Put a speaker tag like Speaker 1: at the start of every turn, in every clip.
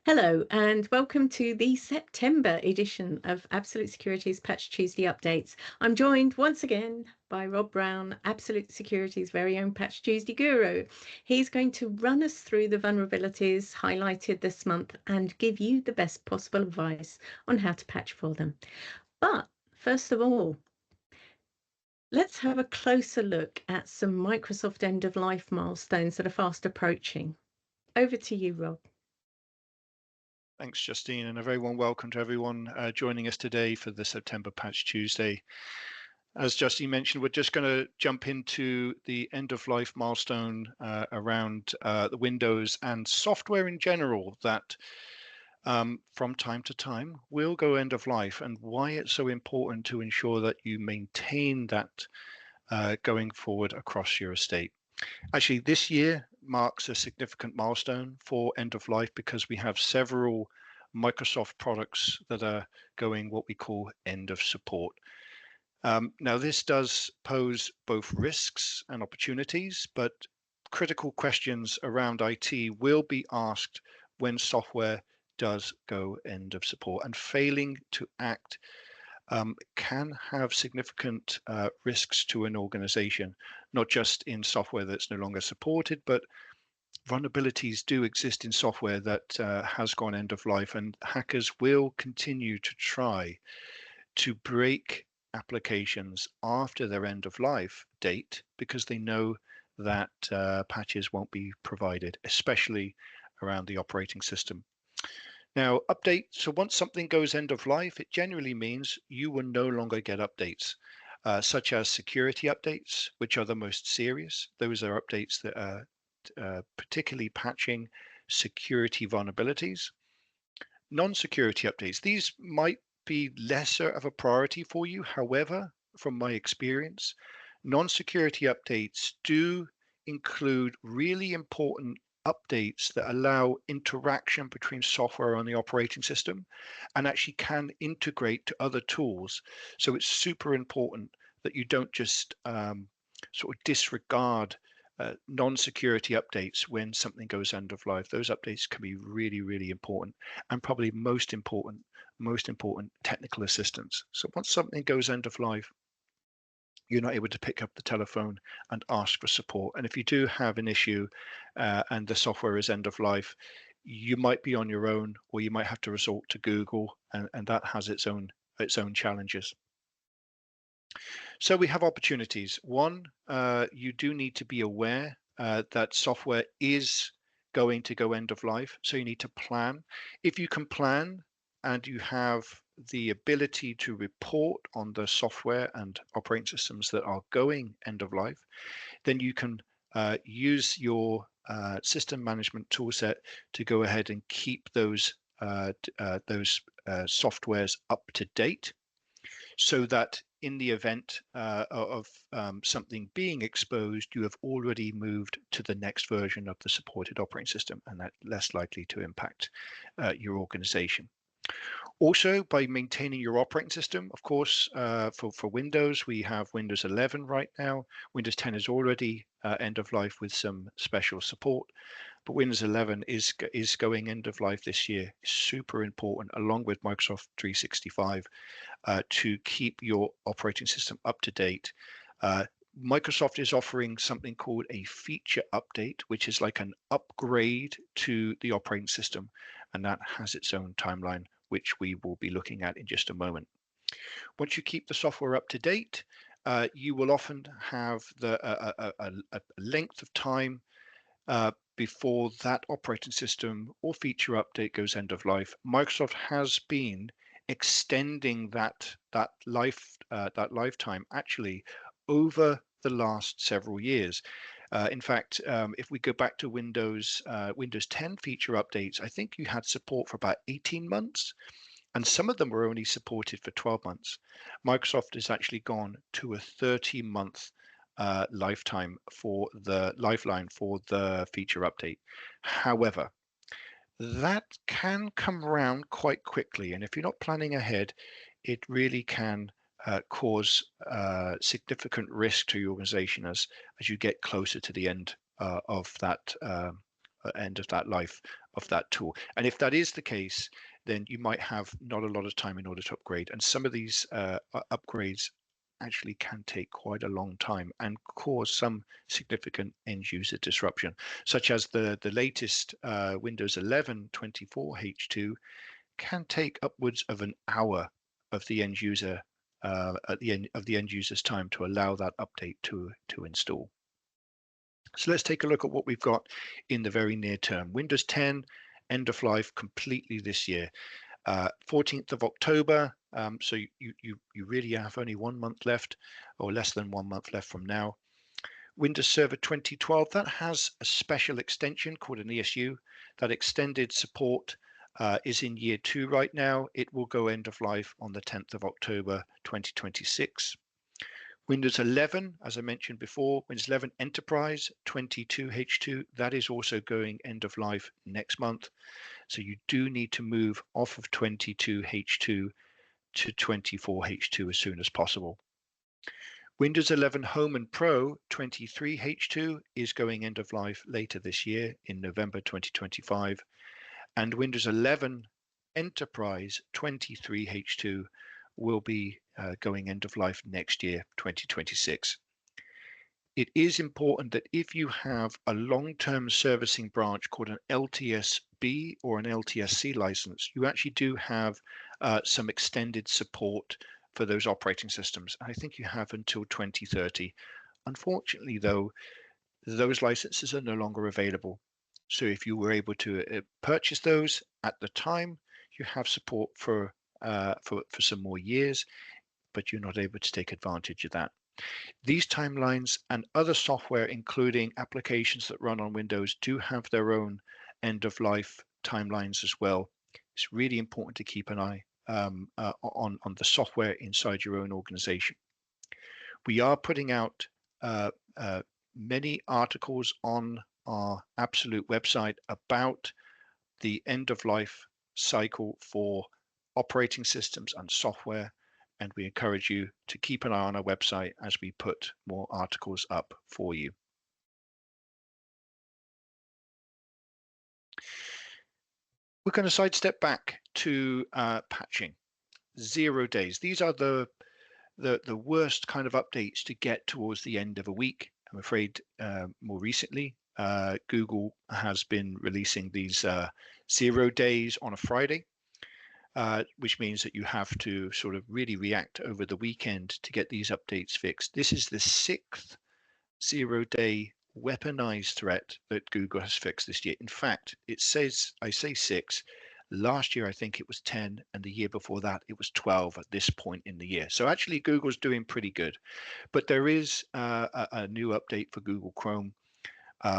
Speaker 1: Hello, and welcome to the September edition of Absolute Security's Patch Tuesday updates. I'm joined once again by Rob Brown, Absolute Security's very own Patch Tuesday guru. He's going to run us through the vulnerabilities highlighted this month and give you the best possible advice on how to patch for them. But first of all, let's have a closer look at some Microsoft end-of-life milestones that are fast approaching. Over to you, Rob.
Speaker 2: Thanks, Justine, and a very warm welcome to everyone joining us today for the September Patch Tuesday. As Justine mentioned, we're just going to jump into the end-of-life milestone around the Windows and software in general that from time to time will go end of life, and why it's so important to ensure that you maintain that going forward across your estate. Actually, this year marks a significant milestone for end of life because we have several Microsoft products that are going what we call end of support. Now, this does pose both risks and opportunities, but critical questions around IT will be asked when software does go end of support, and failing to act can have significant risks to an organization, not just in software that's no longer supported, but vulnerabilities do exist in software that has gone end of life, and hackers will continue to try to break applications after their end of life date because they know that patches won't be provided, especially around the operating system. Now, update. So once something goes end of life, it generally means you will no longer get updates, such as security updates, which are the most serious. Those are updates that are particularly patching security vulnerabilities. Non-security updates. These might be lesser of a priority for you. However, from my experience, non-security updates do include really important updates that allow interaction between software on the operating system and actually can integrate to other tools. So it's super important that you don't just sort of disregard non-security updates when something goes end of life. Those updates can be really, really important, and probably most important technical assistance. So once something goes end of life, you're not able to pick up the telephone and ask for support. And if you do have an issue and the software is end of life, you might be on your own, or you might have to resort to Google, and that has its own challenges. So we have opportunities. One, you do need to be aware that software is going to go end of life. So you need to plan. If you can plan and you have the ability to report on the software and operating systems that are going end of life, then you can use your system management toolset to go ahead and keep those softwares up to date, so that in the event of something being exposed, you have already moved to the next version of the supported operating system, and that's less likely to impact your organization. Also, by maintaining your operating system, of course, for Windows, we have Windows 11 right now. Windows 10 is already end of life with some special support, but Windows 11 is going end of life this year. Super important, along with Microsoft 365, to keep your operating system up to date. Microsoft is offering something called a feature update, which is like an upgrade to the operating system, and that has its own timeline, which we will be looking at in just a moment. Once you keep the software up to date, you will often have a length of time before that operating system or feature update goes end of life. Microsoft has been extending that lifetime actually over the last several years. In fact, if we go back to Windows 10 feature updates, I think you had support for about 18 months, and some of them were only supported for 12 months. Microsoft has actually gone to a 30-month lifeline for the feature update. However, that can come around quite quickly, and if you're not planning ahead, it really can cause significant risk to your organization as you get closer to the end of that life of that tool. And if that is the case, then you might have not a lot of time in order to upgrade. And some of these upgrades actually can take quite a long time and cause some significant end user disruption, such as the latest Windows 11 24H2 can take upwards of an hour of the end user at the end of the end user's time to allow that update to install. So let's take a look at what we've got in the very near term. Windows 10 end of life completely this year. 14th of October. So you really have only 1 month left, or less than 1 month left from now. Windows Server 2012, that has a special extension called an ESU. That extended support is in year 2 right now. It will go end of life on the 10th of October 2026. Windows 11, as I mentioned before, Windows 11 Enterprise 22H2, that is also going end of life next month. So you do need to move off of 22H2 to 24H2 as soon as possible. Windows 11 Home and Pro 23H2 is going end of life later this year in November 2025. And Windows 11 Enterprise 23H2 will be going end of life next year, 2026. It is important that if you have a long-term servicing branch called an LTSB or an LTSC license, you actually do have some extended support for those operating systems. I think you have until 2030. Unfortunately, though, those licenses are no longer available. So if you were able to purchase those at the time, you have support for some more years, but you're not able to take advantage of that. These timelines and other software, including applications that run on Windows, do have their own end of life timelines as well. It's really important to keep an eye on the software inside your own organization. We are putting out many articles on our Absolute website about the end of life cycle for operating systems and software, and we encourage you to keep an eye on our website as we put more articles up for you. We're going to sidestep back to patching. 0 days. These are the worst kind of updates to get towards the end of a week. I'm afraid more recently, Google has been releasing these 0 days on a Friday, which means that you have to sort of really react over the weekend to get these updates fixed. This is the 6th 0-day weaponized threat that Google has fixed this year. In fact, it says, I say 6, last year I think it was 10, and the year before that it was 12 at this point in the year. So actually Google's doing pretty good. But there is a new update for Google Chrome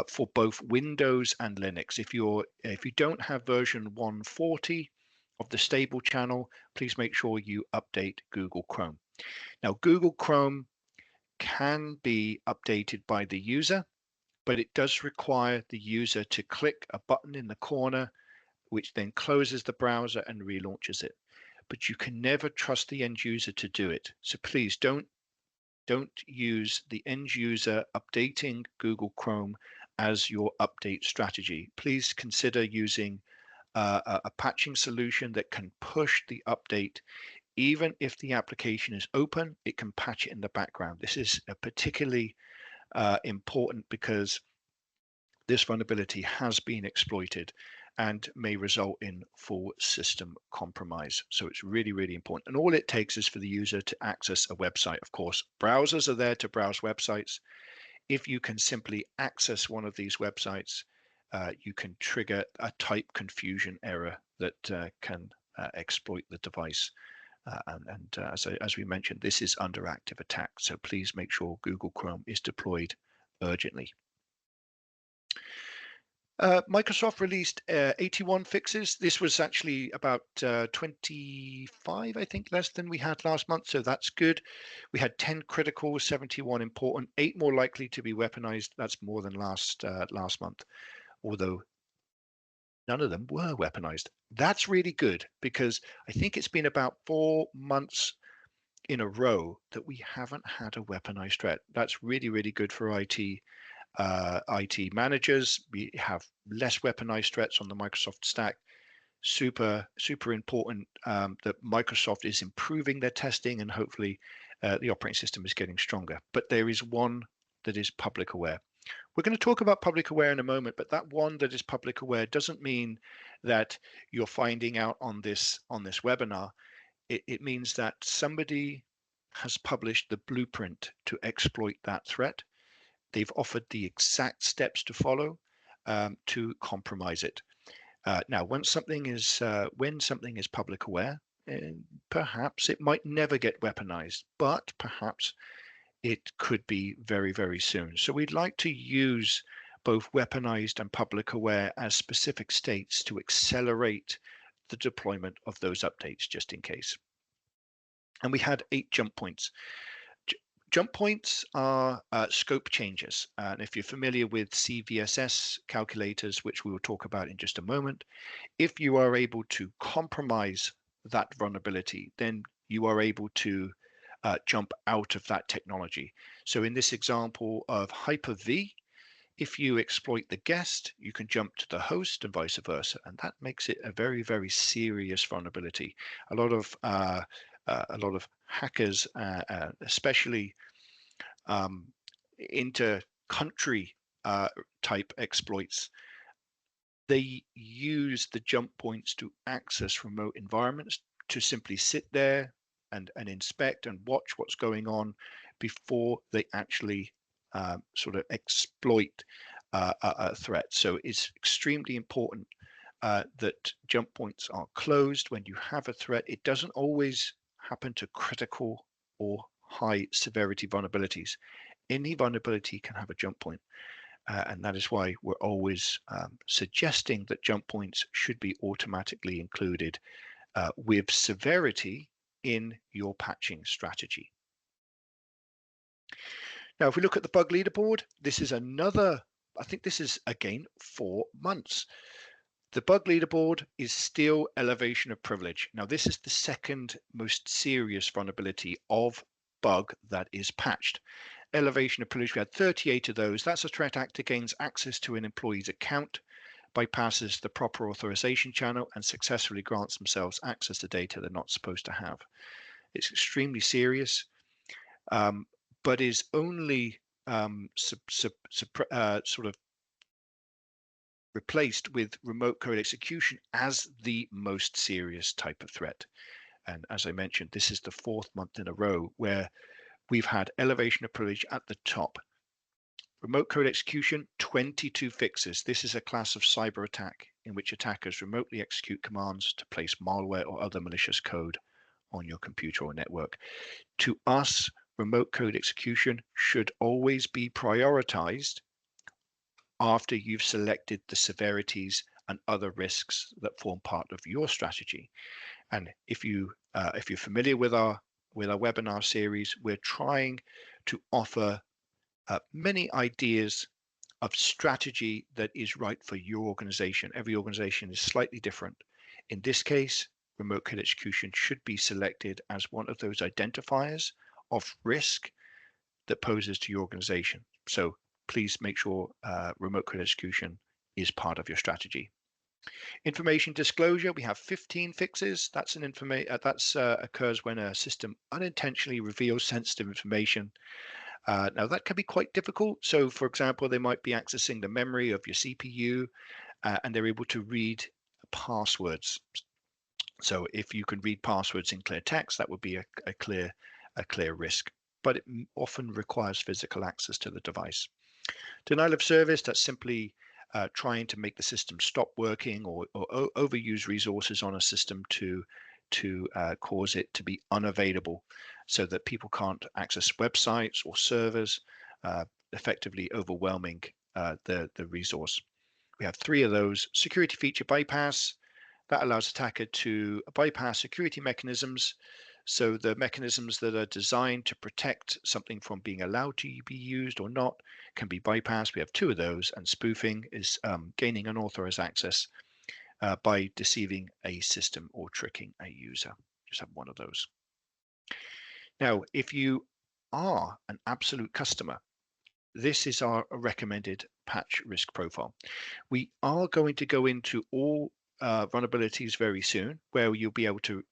Speaker 2: for both Windows and Linux. If you don't have version 140 of the stable channel, please make sure you update Google Chrome. Now, Google Chrome can be updated by the user, but it does require the user to click a button in the corner, which then closes the browser and relaunches it. But you can never trust the end user to do it. So please don't use the end user updating Google Chrome as your update strategy. Please consider using a patching solution that can push the update. Even if the application is open, it can patch it in the background. This is particularly important because this vulnerability has been exploited and may result in full system compromise. So it's really, really important. And all it takes is for the user to access a website. Of course, browsers are there to browse websites. If you can simply access one of these websites, you can trigger a type confusion error that can exploit the device. As we mentioned, this is under active attack. So please make sure Google Chrome is deployed urgently. Microsoft released 81 fixes. This was actually about 25, I think, less than we had last month, so that's good. We had 10 critical, 71 important, 8 more likely to be weaponized. That's more than last month, although none of them were weaponized. That's really good because I think it's been about 4 months in a row that we haven't had a weaponized threat. That's really, really good for IT. IT managers. We have less weaponized threats on the Microsoft stack. Super important that Microsoft is improving their testing, and hopefully the operating system is getting stronger. But there is one that is public aware. We're going to talk about public aware in a moment, but that one that is public aware doesn't mean that you're finding out on this webinar. It means that somebody has published the blueprint to exploit that threat. They've offered the exact steps to follow to compromise it. Now, when something is public aware, perhaps it might never get weaponized, but perhaps it could be very, very soon. So we'd like to use both weaponized and public aware as specific states to accelerate the deployment of those updates, just in case. And we had 8 jump points. Jump points are scope changes. And if you're familiar with CVSS calculators, which we will talk about in just a moment, if you are able to compromise that vulnerability, then you are able to jump out of that technology. So in this example of Hyper-V, if you exploit the guest, you can jump to the host and vice versa. And that makes it a very, very serious vulnerability. A lot of hackers, especially inter-country type exploits, they use the jump points to access remote environments, to simply sit there and inspect and watch what's going on before they actually sort of exploit a threat. So it's extremely important that jump points are closed when you have a threat. It doesn't always happen to critical or high severity vulnerabilities. Any vulnerability can have a jump point. And that is why we're always suggesting that jump points should be automatically included with severity in your patching strategy. Now, if we look at the bug leaderboard, this is another, I think this is again 4 months. The bug leaderboard is still elevation of privilege. Now, this is the second most serious vulnerability of bug that is patched. Elevation of privilege, we had 38 of those. That's a threat actor gains access to an employee's account, bypasses the proper authorization channel, and successfully grants themselves access to data they're not supposed to have. It's extremely serious, but is only sort of replaced with remote code execution as the most serious type of threat. And as I mentioned, this is the 4th month in a row where we've had elevation of privilege at the top. Remote code execution, 22 fixes. This is a class of cyber attack in which attackers remotely execute commands to place malware or other malicious code on your computer or network. To us, remote code execution should always be prioritized after you've selected the severities and other risks that form part of your strategy. And if you're familiar with our webinar series, we're trying to offer many ideas of strategy that is right for your organization. Every organization is slightly different. In this case, remote code execution should be selected as one of those identifiers of risk that poses to your organization. So please make sure remote code execution is part of your strategy. Information disclosure, we have 15 fixes. That's occurs when a system unintentionally reveals sensitive information. Now that can be quite difficult. So for example, they might be accessing the memory of your CPU and they're able to read passwords. So if you can read passwords in clear text, that would be a clear risk, but it often requires physical access to the device. Denial of service, that's simply trying to make the system stop working or overuse resources on a system to cause it to be unavailable so that people can't access websites or servers, effectively overwhelming the resource. We have 3 of those. Security feature bypass, that allows attacker to bypass security mechanisms. So the mechanisms that are designed to protect something from being allowed to be used or not can be bypassed. We have 2 of those, and spoofing is gaining unauthorized access by deceiving a system or tricking a user. Just have 1 of those. Now, if you are an absolute customer, this is our recommended patch risk profile. We are going to go into all vulnerabilities very soon, where you'll be able to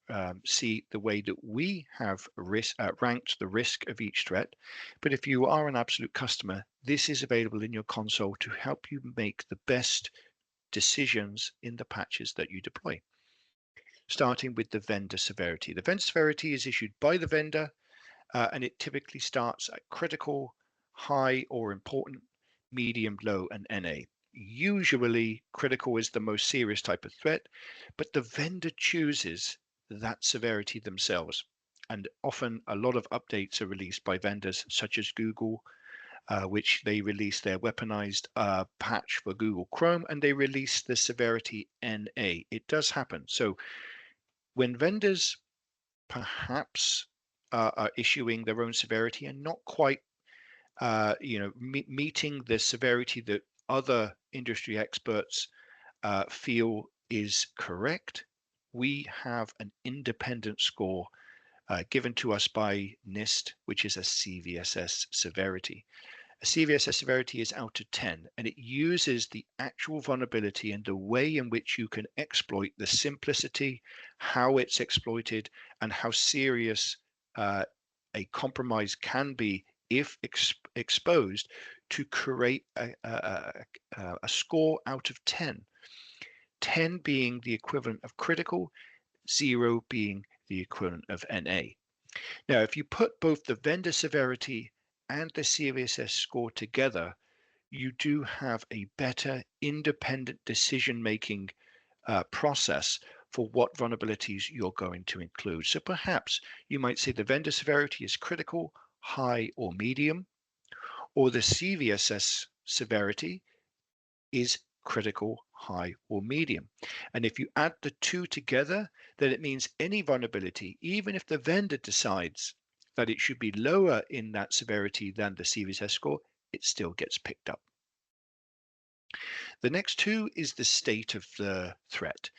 Speaker 2: see the way that we have ranked the risk of each threat. But if you are an absolute customer, this is available in your console to help you make the best decisions in the patches that you deploy. Starting with the vendor severity. The vendor severity is issued by the vendor, and it typically starts at critical, high or important, medium, low, and NA. Usually, critical is the most serious type of threat, but the vendor chooses that severity themselves. And often, a lot of updates are released by vendors such as Google, which they release their weaponized patch for Google Chrome, and they release the severity NA. It does happen. So when vendors perhaps are issuing their own severity and not quite meeting the severity that other industry experts feel is correct, we have an independent score given to us by NIST, which is a CVSS severity. A CVSS severity is out of 10, and it uses the actual vulnerability and the way in which you can exploit the simplicity, how it's exploited, and how serious a compromise can be if exposed, to create a score out of 10. 10 being the equivalent of critical, 0 being the equivalent of NA. Now, if you put both the vendor severity and the CVSS score together, you do have a better independent decision-making process for what vulnerabilities you're going to include. So perhaps you might say the vendor severity is critical, high, or medium, or the CVSS severity is critical, high, or medium. And if you add the two together, then it means any vulnerability, even if the vendor decides that it should be lower in that severity than the CVSS score, it still gets picked up. The next two is the state of the threat.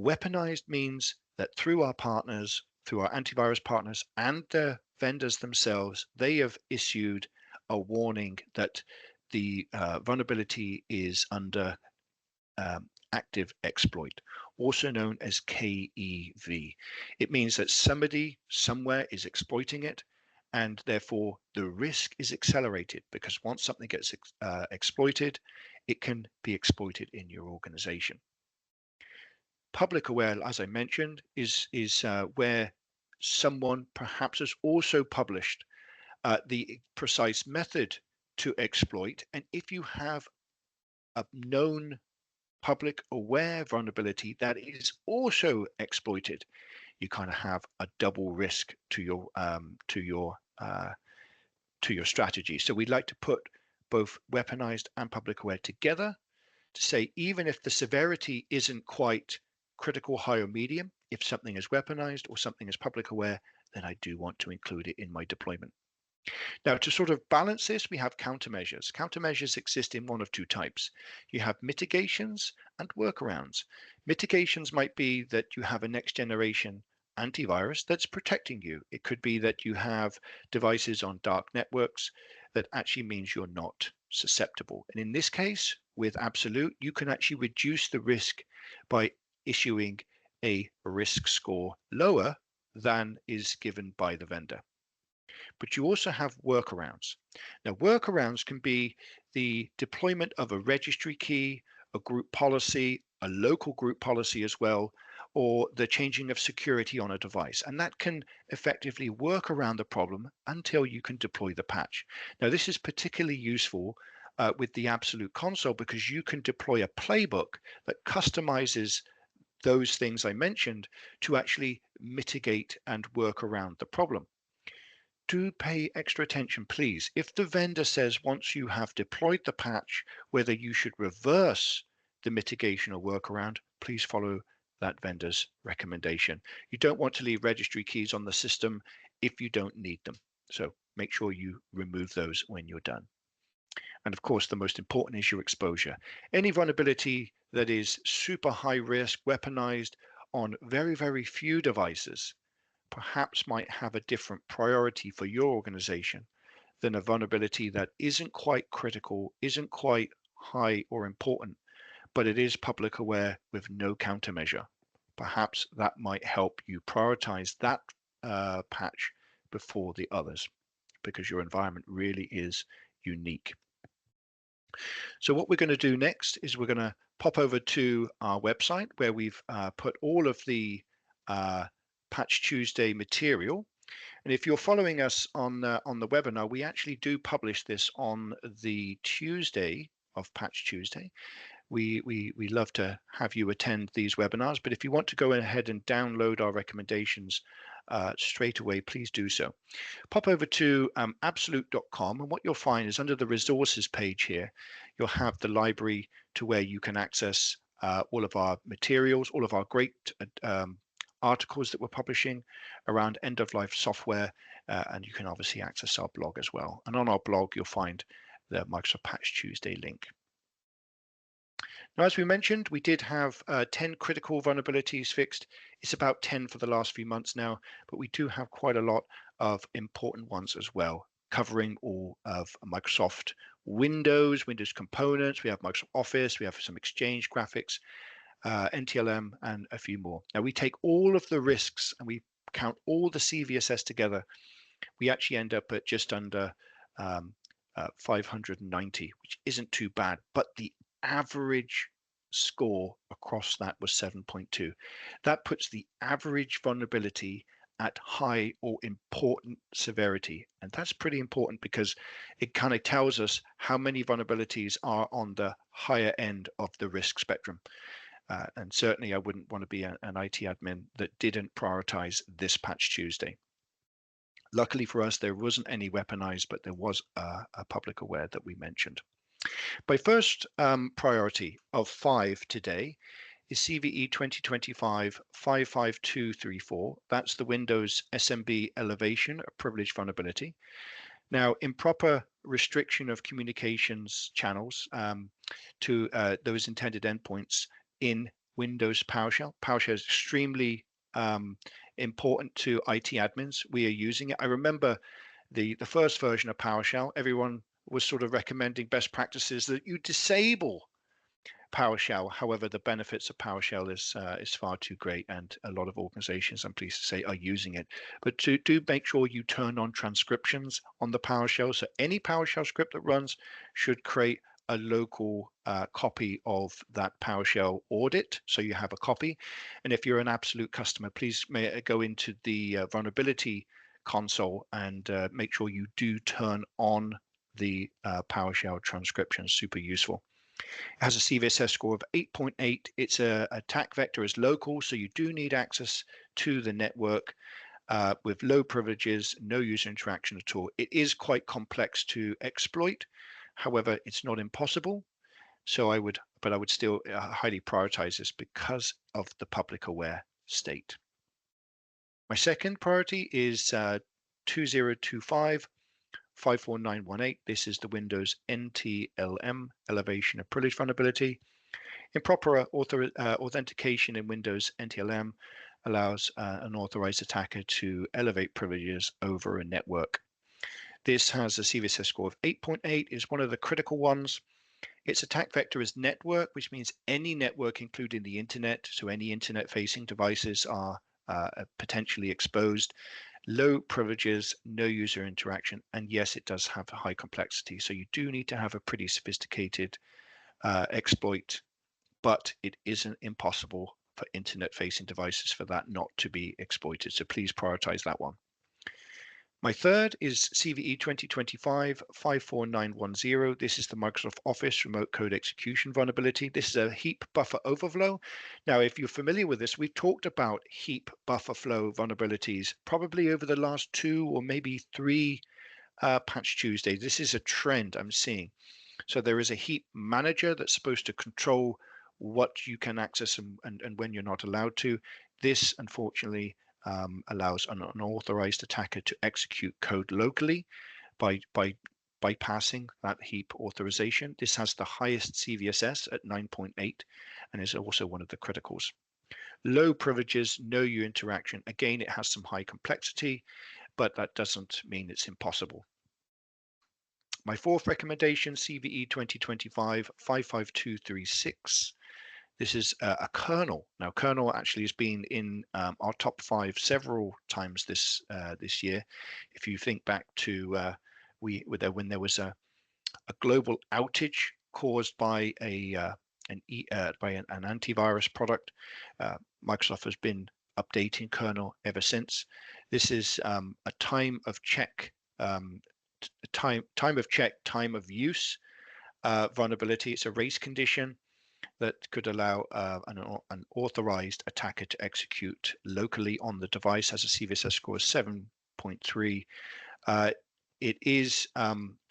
Speaker 2: Weaponized means that through our partners, through our antivirus partners and the vendors themselves, they have issued a warning that the vulnerability is under active exploit, also known as KEV. It means that somebody somewhere is exploiting it, and therefore the risk is accelerated, because once something gets exploited, it can be exploited in your organization. Public aware, as I mentioned, is where someone perhaps has also published the precise method to exploit, and if you have a known public aware vulnerability that is also exploited, you kind of have a double risk to your strategy. So we'd like to put both weaponized and public aware together to say, even if the severity isn't quite critical, high, or medium, if something is weaponized or something is public aware, then I do want to include it in my deployment. Now, to sort of balance this, we have countermeasures. Countermeasures exist in one of two types. You have mitigations and workarounds. Mitigations might be that you have a next generation antivirus that's protecting you. It could be that you have devices on dark networks that actually means you're not susceptible. And in this case, with Absolute, you can actually reduce the risk by issuing a risk score lower than is given by the vendor. But you also have workarounds. Now, workarounds can be the deployment of a registry key, a group policy, a local group policy as well, or the changing of security on a device. And that can effectively work around the problem until you can deploy the patch. Now, this is particularly useful with the Absolute console, because you can deploy a playbook that customizes those things I mentioned to actually mitigate and work around the problem. Do pay extra attention, please. If the vendor says once you have deployed the patch whether you should reverse the mitigation or workaround, please follow that vendor's recommendation. You don't want to leave registry keys on the system if you don't need them. So make sure you remove those when you're done. And of course, the most important is your exposure. Any vulnerability that is super high risk, weaponized on very, very few devices, perhaps might have a different priority for your organization than a vulnerability that isn't quite critical, isn't quite high or important, but it is public aware with no countermeasure. Perhaps that might help you prioritize that patch before the others because your environment really is unique. So what we're going to do next is we're going to pop over to our website where we've put all of the uh, Patch Tuesday material. And if you're following us on the webinar, we actually do publish this on the Tuesday of Patch Tuesday. We love to have you attend these webinars, but if you want to go ahead and download our recommendations straight away, please do so. Pop over to absolute.com, and what you'll find is under the resources page here, you'll have the library to where you can access all of our materials, all of our great articles that we're publishing around end-of-life software, and you can obviously access our blog as well. And on our blog, you'll find the Microsoft Patch Tuesday link. Now, as we mentioned, we did have 10 critical vulnerabilities fixed. It's about 10 for the last few months now, but we do have quite a lot of important ones as well, covering all of Microsoft Windows, Windows components. We have Microsoft Office, we have some Exchange graphics, NTLM, and a few more. Now, we take all of the risks and we count all the CVSS together. We actually end up at just under 590, which isn't too bad, but the average score across that was 7.2. That puts the average vulnerability at high or important severity. And that's pretty important because it kind of tells us how many vulnerabilities are on the higher end of the risk spectrum. And certainly I wouldn't want to be an IT admin that didn't prioritize this Patch Tuesday. Luckily for us, there wasn't any weaponized, but there was a public aware that we mentioned. My first priority of 5 today is CVE 2025-55234. That's the Windows SMB elevation of privilege vulnerability. Now, improper restriction of communications channels to those intended endpoints in Windows PowerShell. PowerShell is extremely important to IT admins. We are using it. I remember the first version of PowerShell, everyone was sort of recommending best practices that you disable PowerShell. However, the benefits of PowerShell is far too great, and a lot of organizations, I'm pleased to say, are using it. But do make sure you turn on transcriptions on the PowerShell. So any PowerShell script that runs should create a local copy of that PowerShell audit, so you have a copy. And if you're an absolute customer, please go into the vulnerability console and make sure you do turn on the PowerShell transcription. Super useful. It has a CVSS score of 8.8. Its attack vector is local, so you do need access to the network with low privileges, no user interaction at all. It is quite complex to exploit. However, it's not impossible. So I would still highly prioritize this because of the public aware state. My second priority is 2025 54918. This is the Windows NTLM elevation of privilege vulnerability. Improper authentication in Windows NTLM allows an authorized attacker to elevate privileges over a network. This has a CVSS score of 8.8, is one of the critical ones. Its attack vector is network, which means any network, including the internet. So any internet-facing devices are potentially exposed. Low privileges, no user interaction, and yes, it does have a high complexity. So you do need to have a pretty sophisticated exploit, but it isn't impossible for internet-facing devices for that not to be exploited. So please prioritize that one. My third is CVE 2025-54910. This is the Microsoft Office remote code execution vulnerability. This is a heap buffer overflow. Now, if you're familiar with this, we've talked about heap buffer flow vulnerabilities probably over the last 2 or maybe 3 Patch Tuesdays. This is a trend I'm seeing. So there is a heap manager that's supposed to control what you can access and when you're not allowed to. This, unfortunately, allows an unauthorized attacker to execute code locally by bypassing that heap authorization. This has the highest CVSS at 9.8 and is also one of the criticals. Low privileges, no user interaction. Again, it has some high complexity, but that doesn't mean it's impossible. My fourth recommendation, CVE 2025 55236. This is a kernel. Now, kernel actually has been in our top 5 several times this year. If you think back to when there was a global outage caused by an antivirus product. Microsoft has been updating kernel ever since. This is a time of check, time of use vulnerability. It's a race condition that could allow an authorized attacker to execute locally on the device, has a CVSS score of 7.3. It is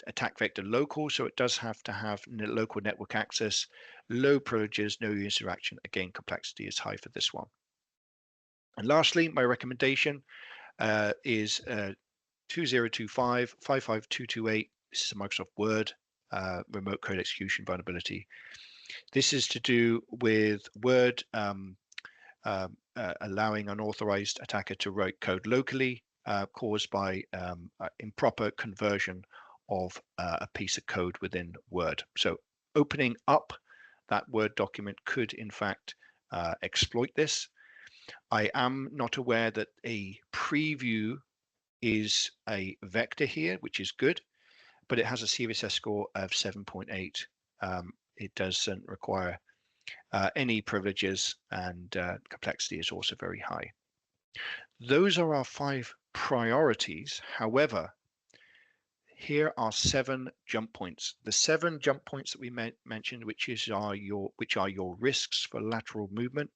Speaker 2: attack vector local, so it does have to have local network access, low privileges, no user interaction. Again, complexity is high for this one. And lastly, my recommendation is 2025 55228. This is a Microsoft Word remote code execution vulnerability. This is to do with Word allowing unauthorized attacker to write code locally caused by improper conversion of a piece of code within Word. So opening up that Word document could in fact exploit this. I am not aware that a preview is a vector here, which is good, but it has a CVSS score of 7.8. It doesn't require any privileges, and complexity is also very high. Those are our 5 priorities. However, here are 7 jump points. The 7 jump points that we mentioned, which are your risks for lateral movement,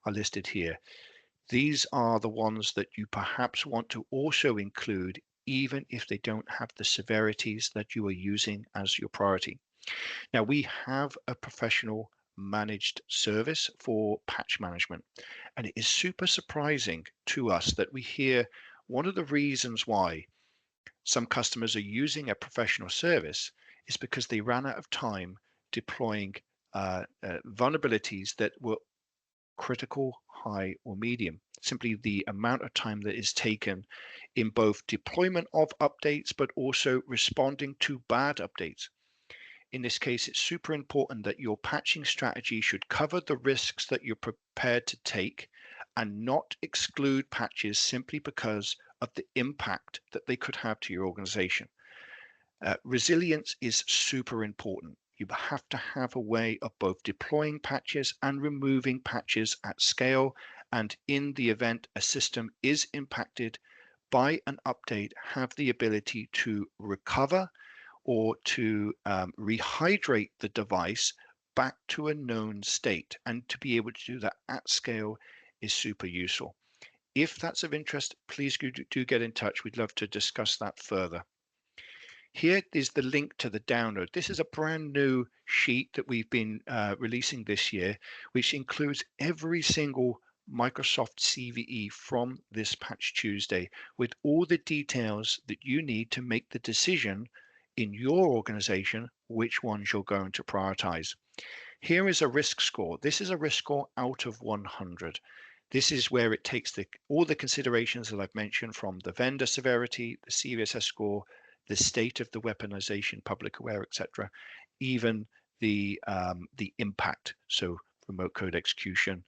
Speaker 2: are listed here. These are the ones that you perhaps want to also include, even if they don't have the severities that you are using as your priority. Now, we have a professional managed service for patch management, and it is super surprising to us that we hear one of the reasons why some customers are using a professional service is because they ran out of time deploying vulnerabilities that were critical, high, or medium. Simply the amount of time that is taken in both deployment of updates, but also responding to bad updates. In this case, it's super important that your patching strategy should cover the risks that you're prepared to take and not exclude patches simply because of the impact that they could have to your organization. Resilience is super important. You have to have a way of both deploying patches and removing patches at scale. And in the event a system is impacted by an update, have the ability to recover or to rehydrate the device back to a known state. And to be able to do that at scale is super useful. If that's of interest, please do get in touch. We'd love to discuss that further. Here is the link to the download. This is a brand new sheet that we've been releasing this year, which includes every single Microsoft CVE from this Patch Tuesday with all the details that you need to make the decision in your organization which ones you're going to prioritize. Here is a risk score. This is a risk score out of 100. This is where it takes all the considerations that I've mentioned from the vendor severity, the CVSS score, the state of the weaponization, public aware, etc., even the impact. So remote code execution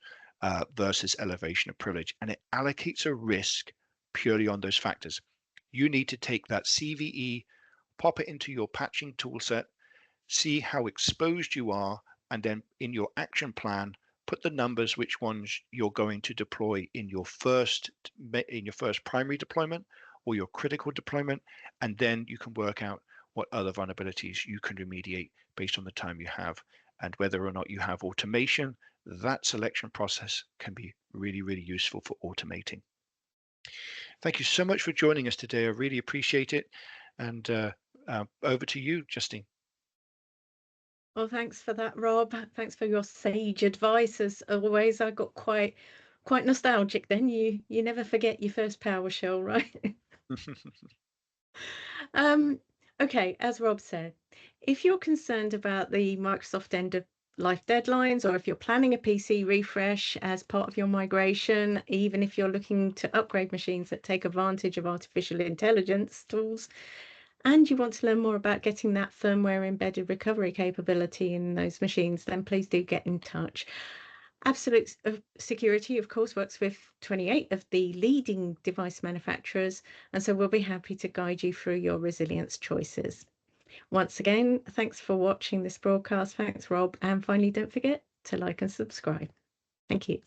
Speaker 2: versus elevation of privilege, and it allocates a risk purely on those factors. You need to take that CVE, pop it into your patching toolset, see how exposed you are, and then in your action plan, put the numbers which ones you're going to deploy in your first primary deployment or your critical deployment, and then you can work out what other vulnerabilities you can remediate based on the time you have. And whether or not you have automation, that selection process can be really, really useful for automating. Thank you so much for joining us today. I really appreciate it. And over to you, Justine.
Speaker 1: Well, thanks for that, Rob. Thanks for your sage advice. As always, I got quite nostalgic then. You never forget your first PowerShell, right? Okay, as Rob said, if you're concerned about the Microsoft end of life deadlines, or if you're planning a PC refresh as part of your migration, even if you're looking to upgrade machines that take advantage of artificial intelligence tools, and you want to learn more about getting that firmware embedded recovery capability in those machines, then please do get in touch. Absolute Security, of course, works with 28 of the leading device manufacturers, and so we'll be happy to guide you through your resilience choices. Once again, thanks for watching this broadcast. Thanks, Rob. And finally, don't forget to like and subscribe. Thank you.